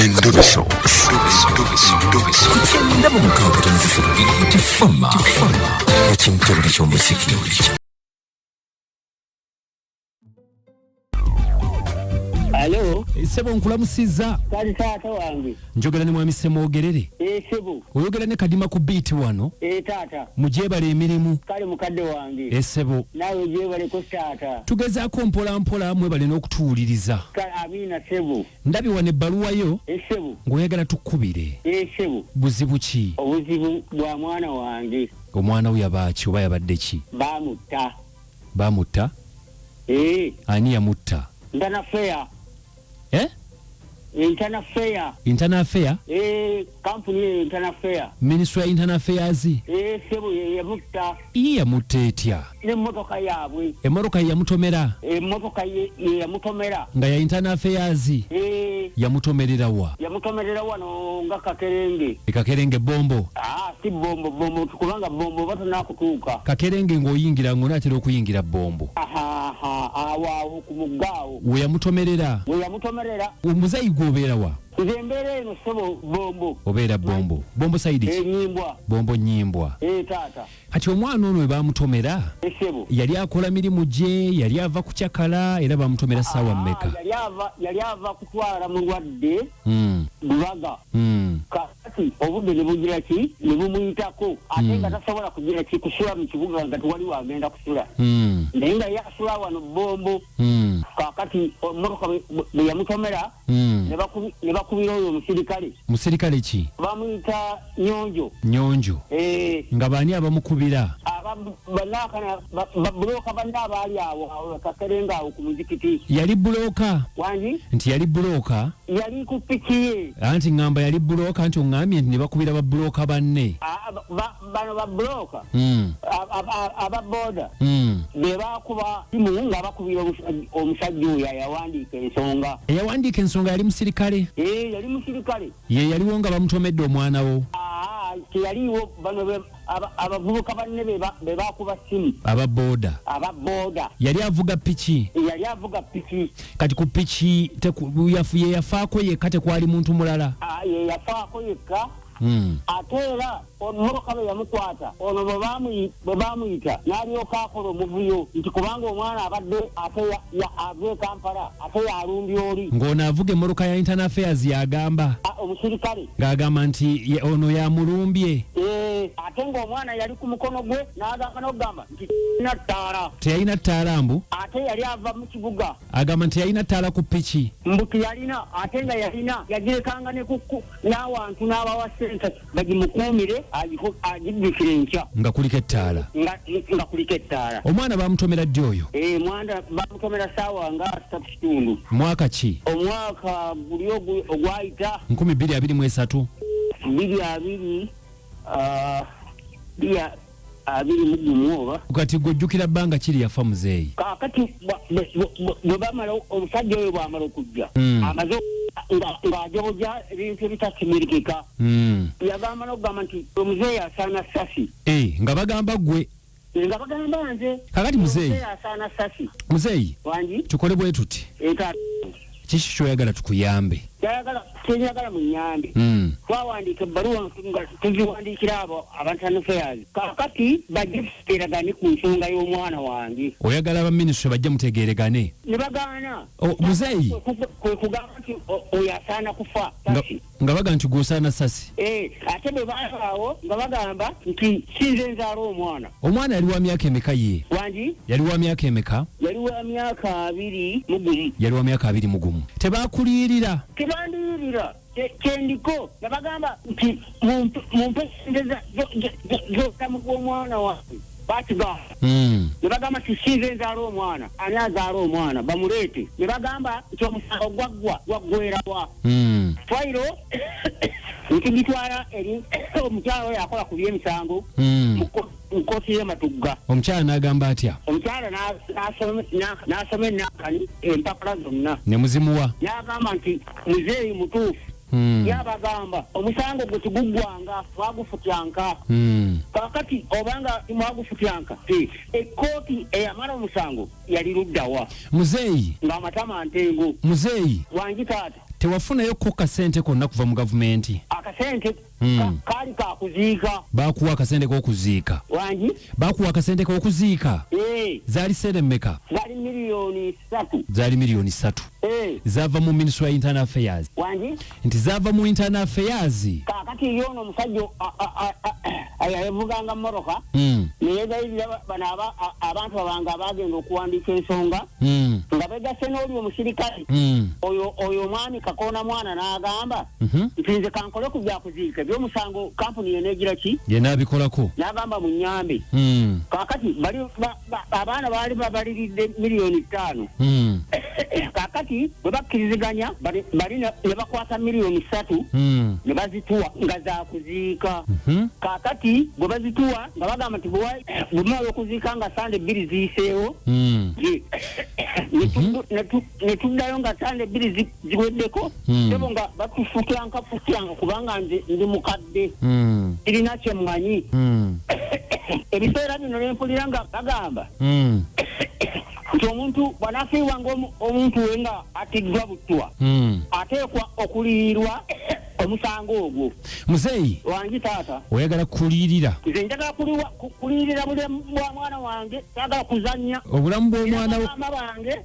Endobeso. Kugenda mu mukaaga tifama ekintu eky'omuziki. Alo. Sebo nkulamusiza. Kali taata wange. Njogera ne mwami Semwogerere. Sebo. Oyogera ne Kadima ku beat wano. Taata. Mujebale emirimu. Kale mukadde wange. Sebo. Nawe jebale ko taata. Tugezaako mpola mpola mwebale n'okutuwuliriza. Amina Sebo. Ndabi wane ebbaluwa yo. Sebo. Ng'oyagala tukkubire. Sebo. Buzibu ki? Obuzibu bwa mwana wange. Omwana we yabaaki oba yabadde ki? Bamutta. Bamutta? Ani yamutta? Internal Fair. Internal Fair. Internal Fair? Company Internal Fair. Ministry ya Internal Affairs. Sebo yamutta. Yamutta etya? N'emmotoka yaabwe. Emmotoka yamutomera? Emmotoka yamutomera. Nga ya Internal Affairs? Yamutomerera wa? Yamutomerera wano nga Kakerenge. Kakerenge bombo? Si bombo kubanga bombo batonakutuuka. Kakerenge ng'oyingira ng'onaatera okuyingira bombo. Awo ku muggaawo. We yamutomerera? We yamutomerera. Omuzayi gw'obeera wa? Nze mbeera eno Sebo bombo. Obeera bombo. Bombo saidi ki? Nyimbwa. Bombo nyimbwa. Taata. Kati omwana ono we baamutomera? Sebo. Yali akola mirimu gye, yali ava kukyakala era baamutomera ssaawa mmeka? Yali ava kutwala mulwadde. Bulaga. Kati obudde ne bugira ki? Ne bumuyitako. Ate nga tasobola kugira ki kusula mu kibuga nga tewali wagenda kusula. Naye nga yasula wano bombo. Kakati ommotoka bwe yamutomera ne bakubira oyo omusirikale. Musirikale ki? Bamuyita Nyonjo. Nyonjo. Nga baani abamukubira? Babuloka banna abaali awo Kakerenga awo ku muzikiti. Yali buloka? Wangi? Nti yali buloka? Yali ku piki ye. Anti ngamba yali buloka nti oŋŋambye nti ne bakubira babuloka banne. Bano babuloka. Ababoda. Be bakuba simu nga bakubira omusajja oyo yawandiika ensonga. Eyawandiika ensonga yali musirikale? Yali musirikale. Ye yaliwo nga bamutomedde omwana wo? Teyaliwo bano abavubuka banne be bakuba simu. Ababoda? Ababoda. Yali avuga piki? Yali avuga piki. Kati ku piki ye yafaako yekka tekwali muntu mulala? Ye yafaako yekka. Ate era ommotoka bwe yamukwata ono bwe baamuyita n'alyoka akola omuvuyo nti kubanga omwana abadde ate ave Kampala ate yalumbye oli. Ng'ono avuga emmotoka ya Internal Affairs y'agamba? Omusirikale. Ng'agamba nti ono yamulumbye? Ate ng'omwana yali ku mukono gwe n'agamba n'okugamba nti teyalina ttaala. Teyalina ttaala mbu? Ate yali ava mu kibuga. Agamba nti teyalina ttaala ku piki? Mbu teyalina ate nga yalina yagirekanga n'awantu n'abawa sente bagimukuumire agiddukire enkya. Nga kuliko ettaala? Nga kuliko ettaala. Omwana baamutomera ddi oyo? Mwana baamutomera ssaawa nga 3:30. Mwaka ki? Omwaka guli ogwayita 2023. 20 oba. Kati gw'ojjukira bbanga kiri yafa muzeeyi? Kakati bwe bamala omusajja oyo bw'amala okujja amaze ng'ajoboja ebintu ebitakimirikika. Yagamba n'okugamba nti omuzeeyi asaana ssasi. Nga bagamba ggwe? Nga bagamba nze. Kakati muzeeyi asaana ssasi. Muzeeyi wangi tukole bwe tuti. Kiki ky'oyagala tukuyambe? Kyenyagala munyambe. Twawandiika ebbaluwa nga tuziwandiikira abo Internal Affairs. Kakati bajje tuteeragane ku nsonga y'omwana wange. Oyagala abaminisitule bajje mutegeeregane? Ne bagaana. Muzeeyi kwe kugamba nti oyo asaana kufa. Nga baga nti gw'osaana sasi? Ate bwe baavaawo nga bagamba nti sinze nzaala omwana. Omwana yali wa myaka emeka ye? Wangi? Yali wa myaka emeka? Yali wa myaka 21. Yali wa myaka 21. Tebaakuliyirira? Tebandiyirira. Kyendiko nga bagamba nti mumpe sente z'obulamu bw'omwana wange. Batigamba. Ne bagamba nti sinze nzaala omwana. Ani azaala omwana? Bamuleete. Ne bagamba nti omusango gwaggwera wa? Fayiro nkigitwala eri omukyala oyo akola ku by'emisango mu kkooti y'Ematugga. Omukyala n'agamba atya? Omukyala n'asoma ennankani empapula zonna. Ne muzimuwa? N'agamba nti muzeeyi mutuufu. Yabagamba omusango gwe tiguggwanga mwagufutyanka. Kakati obanga mwagufutyanka ekkooti eyamala omusango yali luddawa? Muzeeyi. Ng'amatama ntengo. Muzeeyi. Wangi taata. tewafunayo ko kasente konna kuva mu gavumenti akasente kali kakuziika bakuwa akasente k'okuziika wangi bakuwa akasente k'okuziika zaali sente mmeka zaali miliyoni 3 zaali miliyoni 3 zaava mu Ministry of Internal Affairs wangi nti zaava mu Internal Affairs kakati yono omusajja ayavuganga mmoroka neyegayirira bano abantu abange abagenda okuwandiika ensonga nga begasse n'oli omusirikale oyo omwami Kakoona mwana n'agamba nti nze kankole ku byakuziika ebyomusango kampuni yeneegira ki yenaabikolako n'agamba mu nnyambe kakati abaana baali babaliridde miliyoni 5 kakati bwe bakkiriziganya bali ne bakwata miliyoni 3 ne bazituwa nga zakuziika kakati bwe bazituwa nga bagamba nti bwemala okuziika nga sande 2 ziyiseewo ne tuddayo nga sande 2 ziweddeko ebo nga batufutyanka kubanga nze ndi mukadde irina kye mmanyi ebiseera bino nempulira nga bagamba nti omuntu bw'anaafiibwanga omuntu we nga atiddwa buttwa ateekwa okuliyirirwa omusango ogwo. Muzeeyi wangi taata oyagala kuliyirira nze njagala kuliyirira bulamu bwa mwana wange sagala kuzannya obulamu bw'omwana maama bange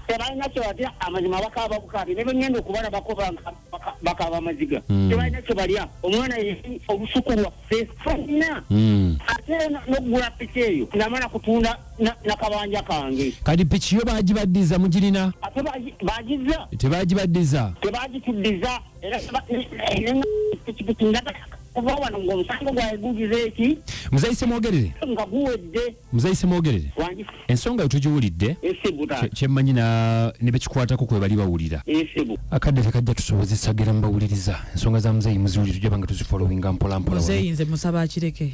tebalina kye batya amazima bakaaba bukaabi ne bengenda okubala bakoba bakaaba amaziga tebalina kye balya omwana obusuku lwaffe fenna ate n'okugula piki eyo namala kutunda nakabanja kange kati piki yo baagibaddiza mugirina ate baagizza tebagibaddiza tebagituddiza era pikipiki ndaga kuva wano ng'omusango gwawe gugize eki muzayise mwogerere nga guwedde muzayise mwogerere wangi ensonga tugiwulidde kyemmanyi ne bekikwatako kwe bali bawulira akadde tekajja tusobozesa gera mubawuliriza ensonga za muzeeyi muziwulire tujja banga tuzifolowinga mpolampola muzeeyi nze musaba akireke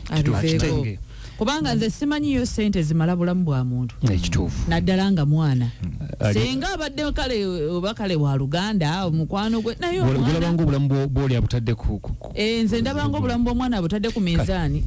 abiveeko kubanga nze simanyiyo sente zimala bulamu bwa muntu ekituufu naddala nga mwana senga abadde kale wa Luganda omukwano gwe naye olabanga obulamu bw'oli abutadde ku nze ndabanga obulamu bw'omwana abutadde ku minzaani